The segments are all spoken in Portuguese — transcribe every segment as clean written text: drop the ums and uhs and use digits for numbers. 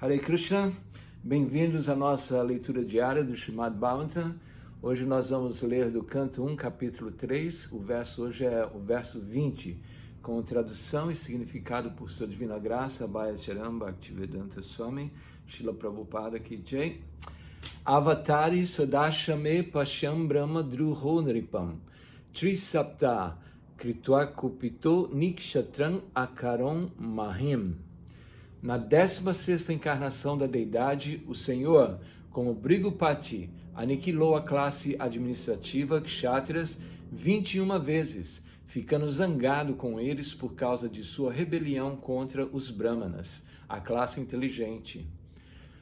Hare Krishna, bem-vindos à nossa leitura diária do Srimad Bhagavatam. Hoje nós vamos ler do canto 1, capítulo 3, hoje é o verso 20, com tradução e significado por Sua Divina Graça, Abhaya Charan Bhaktivedanta Swami, Srila Prabhupada Ki Jai. Avatari Sadashame Pashyam Brahma Druho Nripam, Trisapta Kritva Kupito Nikshatram Akaron Mahim. Na 16ª encarnação da Deidade, o Senhor, como Brigupati, aniquilou a classe administrativa Kshatriyas 21 vezes, ficando zangado com eles por causa de sua rebelião contra os Brahmanas, a classe inteligente.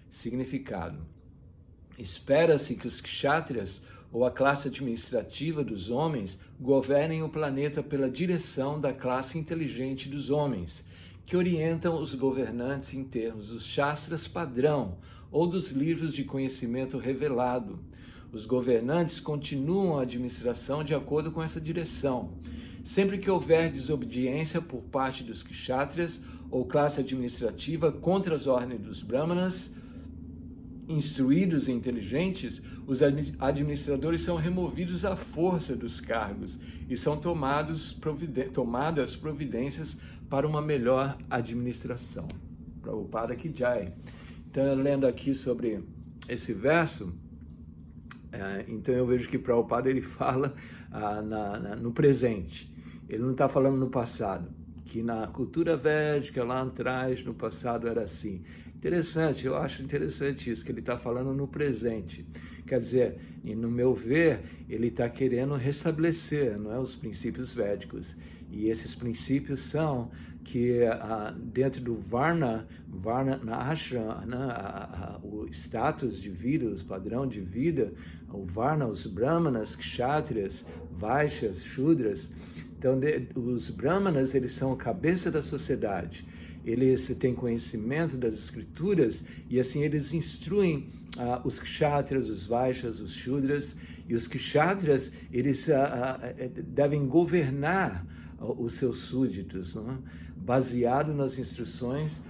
Significado: espera-se que os Kshatriyas, ou a classe administrativa dos homens, governem o planeta pela direção da classe inteligente dos homens, que orientam os governantes em termos dos Shastras padrão ou dos livros de conhecimento revelado. Os governantes continuam a administração de acordo com essa direção. Sempre que houver desobediência por parte dos Kshatriyas ou classe administrativa contra as ordens dos Brahmanas, instruídos e inteligentes, os administradores são removidos à força dos cargos e são tomadas providências para uma melhor administração. Prabhupada Ki Jai. Então, lendo aqui sobre esse verso, então eu vejo que Prabhupada ele fala no presente. Ele não está falando no passado, que na cultura védica lá atrás, no passado era assim. Interessante, eu acho interessante isso, que ele está falando no presente. Quer dizer, no meu ver, ele está querendo restabelecer, não é, os princípios védicos. E esses princípios são que dentro do Varna na Ashram, o status de vida, o padrão de vida, o Varna, os Brahmanas, Kshatriyas, Vaishyas, Shudras. Então, os Brahmanas, eles são a cabeça da sociedade. Eles têm conhecimento das escrituras e assim eles instruem os Kshatriyas, os Vaishyas, os Shudras. E os Kshatriyas, eles devem governar os seus súditos, não é? Baseado nas instruções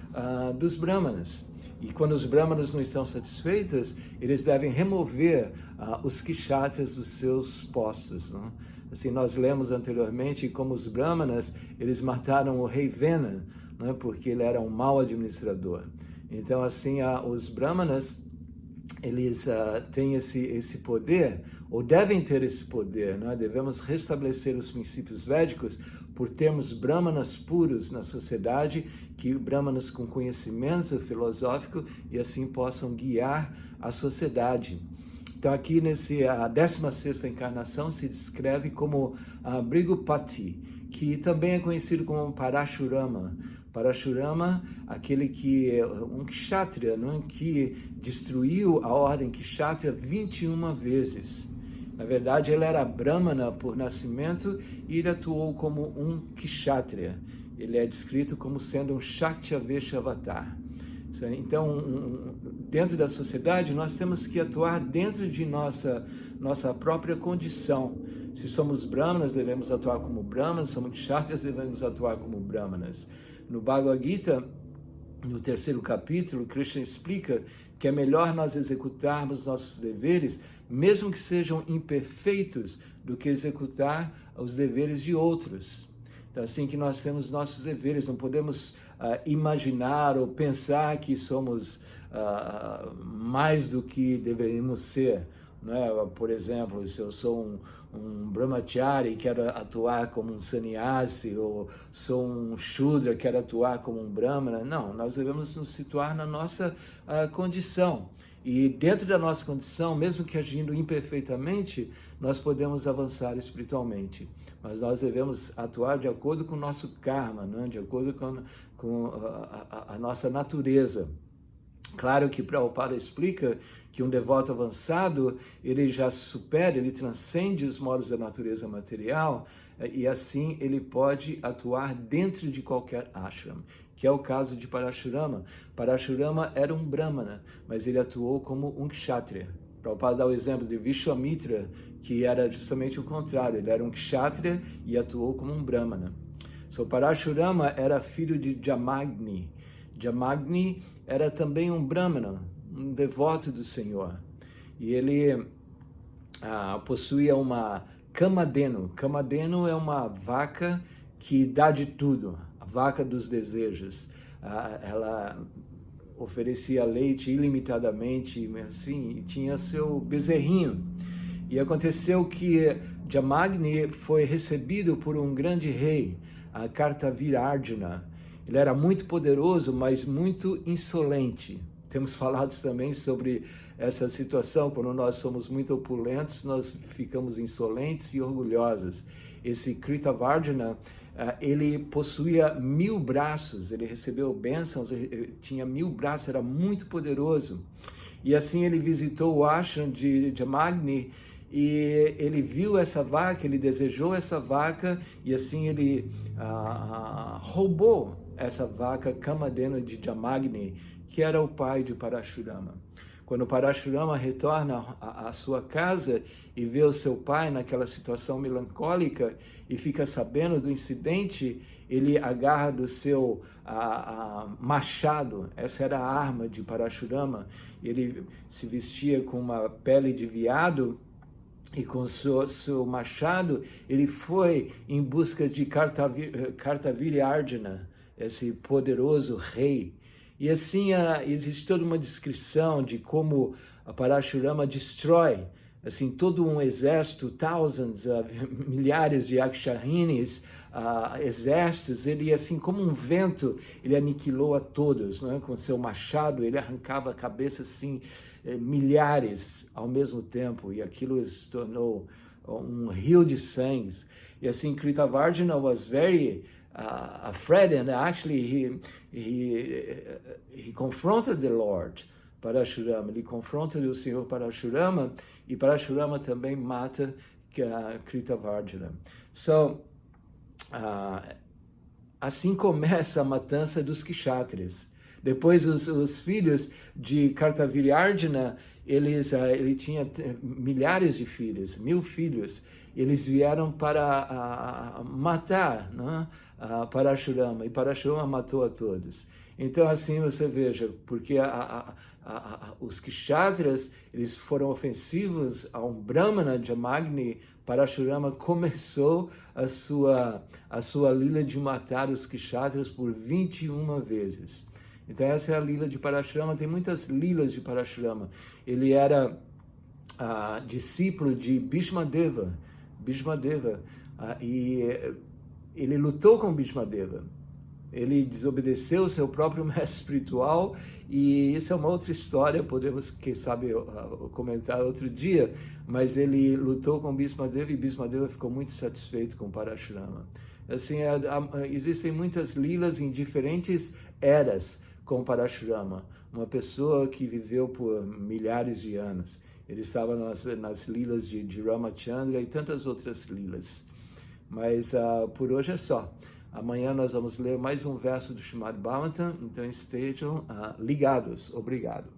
dos Brahmanas. E quando os Brahmanas não estão satisfeitos, eles devem remover os Kshatriyas dos seus postos. Não é? Assim, nós lemos anteriormente como os Brahmanas, eles mataram o rei Vena, não é? Porque ele era um mau administrador. Então, assim, os Brahmanas, eles têm esse poder, ou devem ter esse poder, não é? Devemos restabelecer os princípios védicos por termos Brahmanas puros na sociedade, que Brahmanas com conhecimento filosófico e assim possam guiar a sociedade. Então aqui a 16ª encarnação se descreve como Brigupati, que também é conhecido como Parashurama. Parashurama, aquele que é um Kshatriya, não é? Que destruiu a ordem Kshatriya 21 vezes. Na verdade, ele era Brahmana por nascimento e ele atuou como um Kshatriya. Ele é descrito como sendo um Shaktyavesha avatar. Então, dentro da sociedade, nós temos que atuar dentro de nossa própria condição. Se somos Brahmanas, devemos atuar como Brahmanas. Se somos Kshatriyas, devemos atuar como Brahmanas. No Bhagavad Gita, no 3º capítulo, Krishna explica que é melhor nós executarmos nossos deveres, mesmo que sejam imperfeitos, do que executar os deveres de outros. Então, assim que nós temos nossos deveres, não podemos imaginar ou pensar que somos mais do que deveríamos ser. Não é? Por exemplo, se eu sou um brahmachari e quero atuar como um sannyasi, ou sou um shudra e quero atuar como um brahmana, não, nós devemos nos situar na nossa condição. E dentro da nossa condição, mesmo que agindo imperfeitamente, nós podemos avançar espiritualmente. Mas nós devemos atuar de acordo com o nosso karma, né? De acordo com a nossa natureza. Claro que Prabhupada explica que um devoto avançado, ele já supera, ele transcende os modos da natureza material, e assim ele pode atuar dentro de qualquer ashram, que é o caso de Parashurama. Parashurama era um Brahmana, mas ele atuou como um Kshatriya. Prabhupada dá o exemplo de Vishwamitra, que era justamente o contrário, ele era um Kshatriya e atuou como um Brahmana. Parashurama era filho de Jamagni. Jamagni, era também um brahmana, um devoto do Senhor. E ele possuía uma Kamadenu. Kamadenu é uma vaca que dá de tudo, a vaca dos desejos. Ela oferecia leite ilimitadamente, assim, e tinha seu bezerrinho. E aconteceu que Jamagni foi recebido por um grande rei, a Kartavirarjuna. Ele era muito poderoso, mas muito insolente. Temos falado também sobre essa situação, quando nós somos muito opulentos, nós ficamos insolentes e orgulhosos. Esse Kritavarjuna, ele possuía 1000 braços, ele recebeu bênçãos, ele tinha 1000 braços, era muito poderoso. E assim ele visitou o ashram de Jamagni, e ele viu essa vaca, ele desejou essa vaca, e assim ele roubou essa vaca Kamadenu de Jamagni, que era o pai de Parashurama. Quando Parashurama retorna à sua casa e vê o seu pai naquela situação melancólica e fica sabendo do incidente, ele agarra do seu machado. Essa era a arma de Parashurama. Ele se vestia com uma pele de veado e com seu machado ele foi em busca de Kartavirarjuna, esse poderoso rei. E assim existe toda uma descrição de como a Parashurama destrói assim todo um exército, milhares de Aksharinis, exércitos. Ele, assim como um vento, ele aniquilou a todos, né? Com seu machado ele arrancava a cabeça assim, milhares ao mesmo tempo, e aquilo se tornou um rio de sangue. E assim Kritavarjuna was very afraid, and actually he confronted the Lord Parashurama. Ele confronta o Senhor Parashurama, e Parashurama também mata Kritavarjuna. Assim começa a matança dos Kshatriyas. Depois os filhos de Kartavirarjuna, ele tinha milhares de filhos, 1000 filhos. Eles vieram para matar, né, Parashurama, e Parashurama matou a todos. Então assim você veja, porque os Kshatriyas, eles foram ofensivos a um Brahmana, Jamagni. Parashurama começou a sua lila de matar os Kshatriyas por 21 vezes. Então essa é a lila de Parashurama. Tem muitas lilas de Parashurama. Ele era discípulo de Bhishmadeva, e ele lutou com Bhishmadeva. Ele desobedeceu o seu próprio mestre espiritual, e isso é uma outra história, podemos, quem sabe, comentar outro dia, mas ele lutou com Bhishmadeva, e Bhishmadeva ficou muito satisfeito com Parashurama. Assim, existem muitas lilas em diferentes eras com Parashurama, uma pessoa que viveu por milhares de anos. Ele estava nas lilas de Ramachandra e tantas outras lilas. Mas por hoje é só. Amanhã nós vamos ler mais um verso do Srimad Bhagavatam, então estejam ligados. Obrigado.